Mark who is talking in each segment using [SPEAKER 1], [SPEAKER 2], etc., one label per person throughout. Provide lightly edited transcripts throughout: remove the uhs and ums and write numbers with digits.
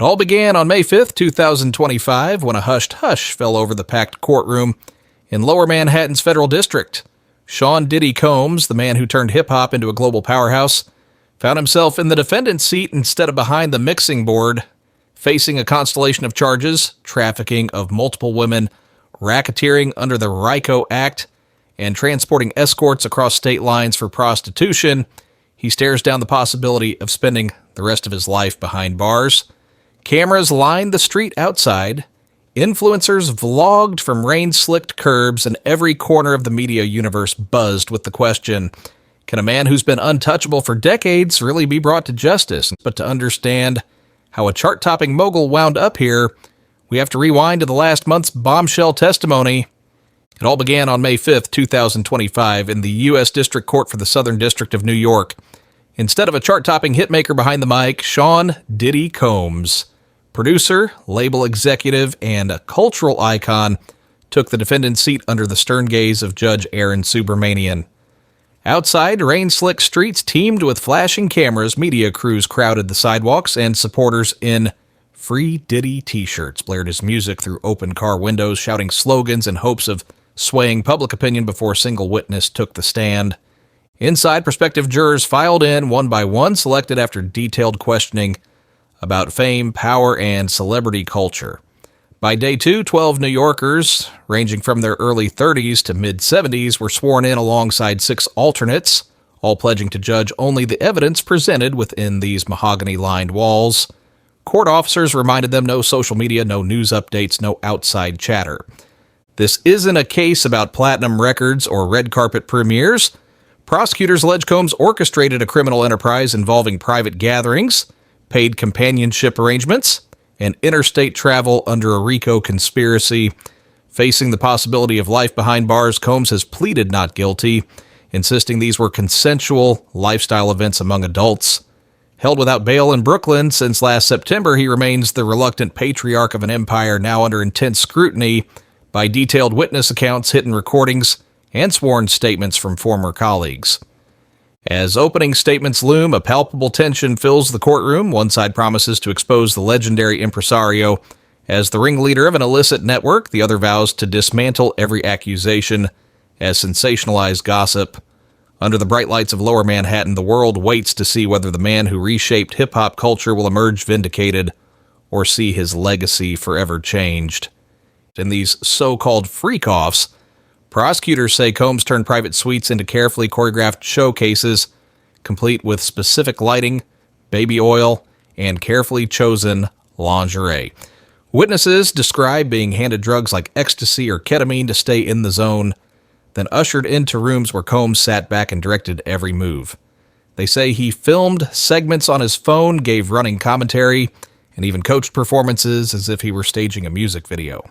[SPEAKER 1] all began on May 5th, 2025, when a hushed hush fell over the packed courtroom in Lower Manhattan's Federal District. Sean Diddy Combs, the man who turned hip-hop into a global powerhouse, found himself in the defendant's seat instead of behind the mixing board, facing a constellation of charges: trafficking of multiple women, racketeering under the RICO Act, and transporting escorts across state lines for prostitution. He stares down the possibility of spending the rest of his life behind bars. Cameras lined the street outside. Influencers vlogged from rain-slicked curbs, and every corner of the media universe buzzed with the question, can a man who's been untouchable for decades really be brought to justice? But to understand how a chart-topping mogul wound up here, we have to rewind to the last month's bombshell testimony. It all began on May 5th, 2025, in the U.S. District Court for the Southern District of New York. Instead of a chart-topping hitmaker behind the mic, Sean Diddy Combs, producer, label executive, and a cultural icon, took the defendant's seat under the stern gaze of Judge Aaron Subramanian. Outside, rain-slick streets teemed with flashing cameras, media crews crowded the sidewalks, and supporters in Free Diddy t-shirts blared his music through open car windows, shouting slogans in hopes of swaying public opinion before a single witness took the stand. Inside, prospective jurors filed in one by one, selected after detailed questioning about fame, power, and celebrity culture. By day 2, 12 New Yorkers, ranging from their early 30s to mid-70s, were sworn in alongside 6 alternates, all pledging to judge only the evidence presented within these mahogany-lined walls. Court officers reminded them no social media, no news updates, no outside chatter. This isn't a case about platinum records or red carpet premieres. Prosecutors allege Combs orchestrated a criminal enterprise involving private gatherings, paid companionship arrangements, and interstate travel under a RICO conspiracy. Facing the possibility of life behind bars, Combs has pleaded not guilty, insisting these were consensual lifestyle events among adults. Held without bail in Brooklyn since last September, he remains the reluctant patriarch of an empire now under intense scrutiny by detailed witness accounts, hidden recordings, and sworn statements from former colleagues. As opening statements loom, a palpable tension fills the courtroom. One side promises to expose the legendary impresario as the ringleader of an illicit network. The other vows to dismantle every accusation as sensationalized gossip. Under the bright lights of Lower Manhattan, the world waits to see whether the man who reshaped hip-hop culture will emerge vindicated or see his legacy forever changed. In these so-called freak-offs, prosecutors say Combs turned private suites into carefully choreographed showcases, complete with specific lighting, baby oil, and carefully chosen lingerie. Witnesses describe being handed drugs like ecstasy or ketamine to stay in the zone, then ushered into rooms where Combs sat back and directed every move. They say he filmed segments on his phone, gave running commentary, and even coached performances as if he were staging a music video.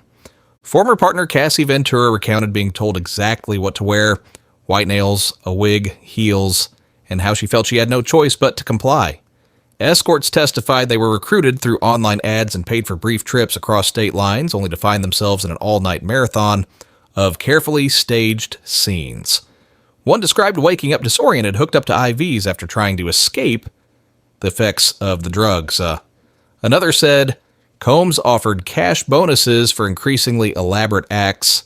[SPEAKER 1] Former partner Cassie Ventura recounted being told exactly what to wear: white nails, a wig, heels, and how she felt she had no choice but to comply. Escorts testified they were recruited through online ads and paid for brief trips across state lines, only to find themselves in an all-night marathon of carefully staged scenes. One described waking up disoriented, hooked up to IVs after trying to escape the effects of the drugs. Another said Combs offered cash bonuses for increasingly elaborate acts.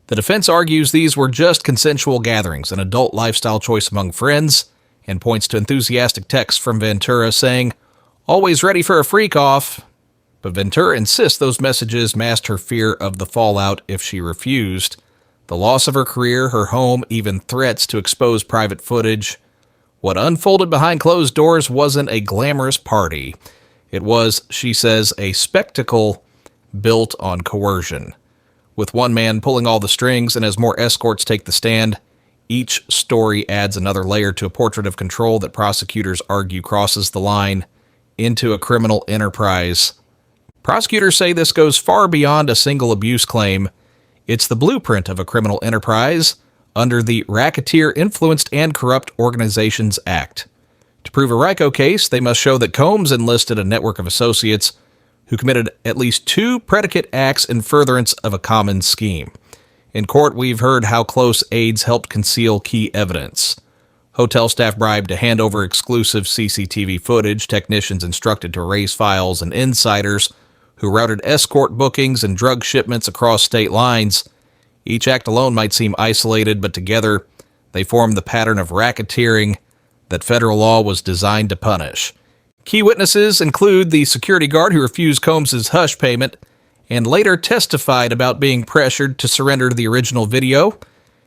[SPEAKER 1] The defense argues these were just consensual gatherings, an adult lifestyle choice among friends, and points to enthusiastic texts from Ventura saying, "Always ready for a freak-off." But Ventura insists those messages masked her fear of the fallout if she refused. The loss of her career, her home, even threats to expose private footage. What unfolded behind closed doors wasn't a glamorous party. It was, she says, a spectacle built on coercion. With one man pulling all the strings, and as more escorts take the stand, each story adds another layer to a portrait of control that prosecutors argue crosses the line into a criminal enterprise. Prosecutors say this goes far beyond a single abuse claim. It's the blueprint of a criminal enterprise under the Racketeer Influenced and Corrupt Organizations Act. To prove a RICO case, they must show that Combs enlisted a network of associates who committed at least 2 predicate acts in furtherance of a common scheme. In court, we've heard how close aides helped conceal key evidence. Hotel staff bribed to hand over exclusive CCTV footage, technicians instructed to erase files, and insiders who routed escort bookings and drug shipments across state lines. Each act alone might seem isolated, but together they form the pattern of racketeering that federal law was designed to punish. Key witnesses include the security guard who refused Combs' hush payment and later testified about being pressured to surrender the original video,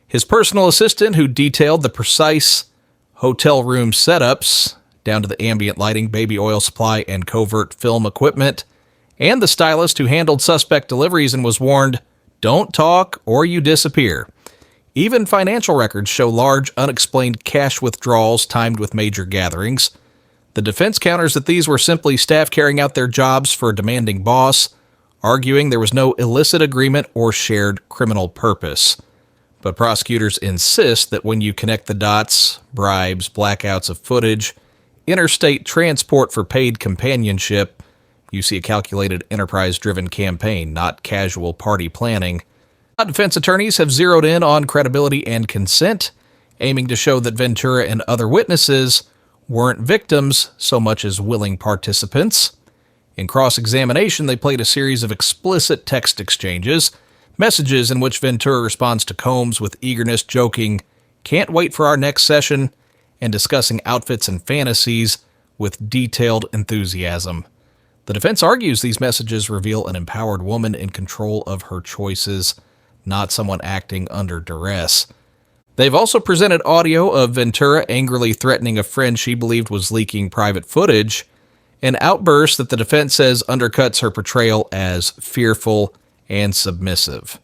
[SPEAKER 1] his personal assistant who detailed the precise hotel room setups, down to the ambient lighting, baby oil supply, and covert film equipment, and the stylist who handled suspect deliveries and was warned, "Don't talk or you disappear." Even financial records show large, unexplained cash withdrawals timed with major gatherings. The defense counters that these were simply staff carrying out their jobs for a demanding boss, arguing there was no illicit agreement or shared criminal purpose. But prosecutors insist that when you connect the dots, bribes, blackouts of footage, interstate transport for paid companionship, you see a calculated, enterprise-driven campaign, not casual party planning. Defense attorneys have zeroed in on credibility and consent, aiming to show that Ventura and other witnesses weren't victims so much as willing participants. In cross-examination, they played a series of explicit text exchanges, messages in which Ventura responds to Combs with eagerness, joking, "Can't wait for our next session," and discussing outfits and fantasies with detailed enthusiasm. The defense argues these messages reveal an empowered woman in control of her choices, not someone acting under duress. They've also presented audio of Ventura angrily threatening a friend she believed was leaking private footage, an outburst that the defense says undercuts her portrayal as fearful and submissive.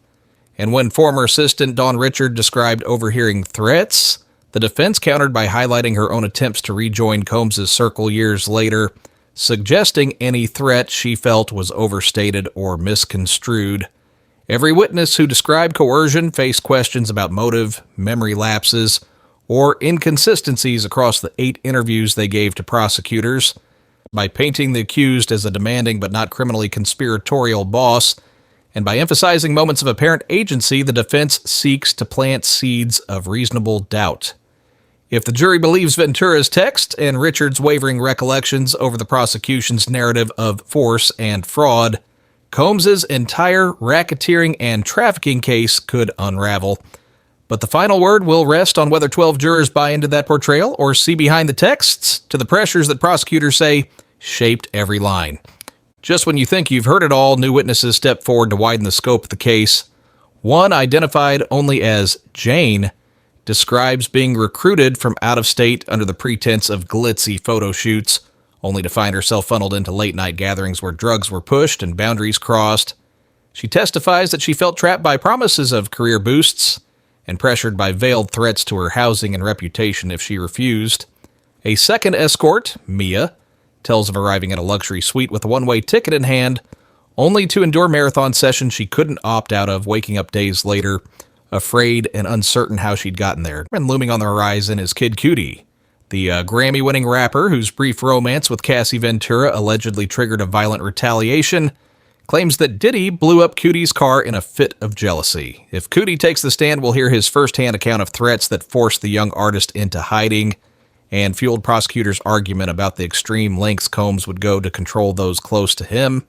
[SPEAKER 1] And when former assistant Dawn Richard described overhearing threats, the defense countered by highlighting her own attempts to rejoin Combs' circle years later, suggesting any threat she felt was overstated or misconstrued. Every witness who described coercion faced questions about motive, memory lapses, or inconsistencies across the 8 interviews they gave to prosecutors. By painting the accused as a demanding but not criminally conspiratorial boss, and by emphasizing moments of apparent agency, the defense seeks to plant seeds of reasonable doubt. If the jury believes Ventura's text and Richard's wavering recollections over the prosecution's narrative of force and fraud, Combs' entire racketeering and trafficking case could unravel. But the final word will rest on whether 12 jurors buy into that portrayal or see behind the texts to the pressures that prosecutors say shaped every line. Just when you think you've heard it all, new witnesses step forward to widen the scope of the case. One, identified only as Jane, describes being recruited from out of state under the pretense of glitzy photo shoots, only to find herself funneled into late-night gatherings where drugs were pushed and boundaries crossed. She testifies that she felt trapped by promises of career boosts and pressured by veiled threats to her housing and reputation if she refused. A second escort, Mia, tells of arriving at a luxury suite with a one-way ticket in hand, only to endure marathon sessions she couldn't opt out of, waking up days later, afraid and uncertain how she'd gotten there. And looming on the horizon is Kid Cudi, the Grammy-winning rapper whose brief romance with Cassie Ventura allegedly triggered a violent retaliation, claims that Diddy blew up Cudi's car in a fit of jealousy. If Cudi takes the stand, we'll hear his first-hand account of threats that forced the young artist into hiding and fueled prosecutors' argument about the extreme lengths Combs would go to control those close to him.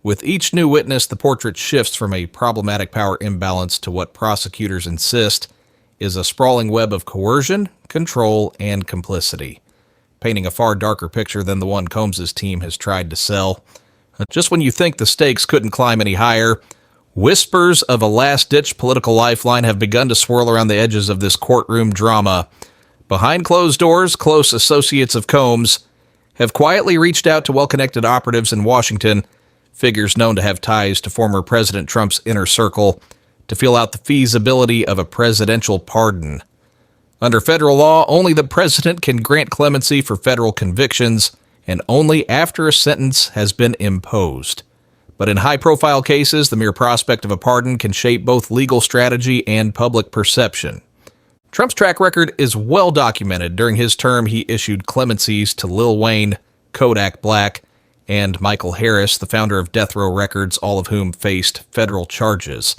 [SPEAKER 1] With each new witness, the portrait shifts from a problematic power imbalance to what prosecutors insist is a sprawling web of coercion, control, and complicity, painting a far darker picture than the one Combs' team has tried to sell. Just when you think the stakes couldn't climb any higher, whispers of a last-ditch political lifeline have begun to swirl around the edges of this courtroom drama. Behind closed doors, close associates of Combs have quietly reached out to well-connected operatives in Washington, figures known to have ties to former President Trump's inner circle, to feel out the feasibility of a presidential pardon. Under federal law, only the president can grant clemency for federal convictions, and only after a sentence has been imposed. But in high-profile cases, the mere prospect of a pardon can shape both legal strategy and public perception. Trump's track record is well documented. During his term, he issued clemencies to Lil Wayne, Kodak Black, and Michael Harris, the founder of Death Row Records, all of whom faced federal charges.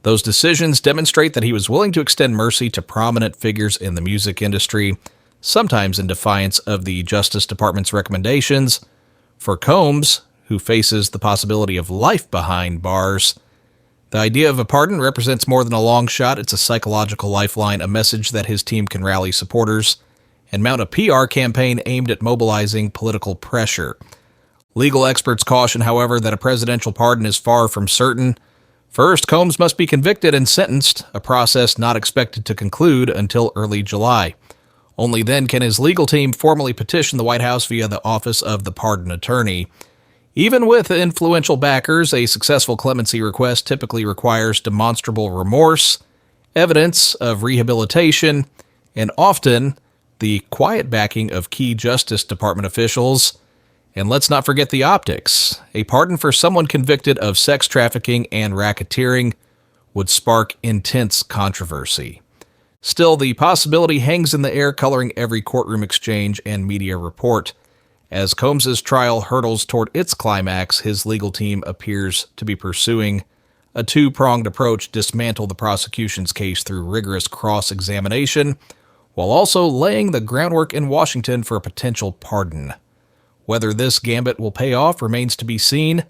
[SPEAKER 1] Those decisions demonstrate that he was willing to extend mercy to prominent figures in the music industry, sometimes in defiance of the Justice Department's recommendations. For Combs, who faces the possibility of life behind bars, the idea of a pardon represents more than a long shot. It's a psychological lifeline, a message that his team can rally supporters and mount a PR campaign aimed at mobilizing political pressure. Legal experts caution, however, that a presidential pardon is far from certain. First, Combs must be convicted and sentenced, a process not expected to conclude until early July. Only then can his legal team formally petition the White House via the Office of the Pardon Attorney. Even with influential backers, a successful clemency request typically requires demonstrable remorse, evidence of rehabilitation, and often the quiet backing of key Justice Department officials. And let's not forget the optics. A pardon for someone convicted of sex trafficking and racketeering would spark intense controversy. Still, the possibility hangs in the air, coloring every courtroom exchange and media report. As Combs' trial hurtles toward its climax, his legal team appears to be pursuing a two-pronged approach: dismantle the prosecution's case through rigorous cross-examination, while also laying the groundwork in Washington for a potential pardon. Whether this gambit will pay off remains to be seen,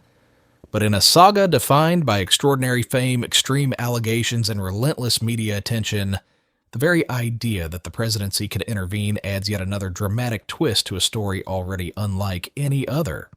[SPEAKER 1] but in a saga defined by extraordinary fame, extreme allegations, and relentless media attention, the very idea that the presidency could intervene adds yet another dramatic twist to a story already unlike any other.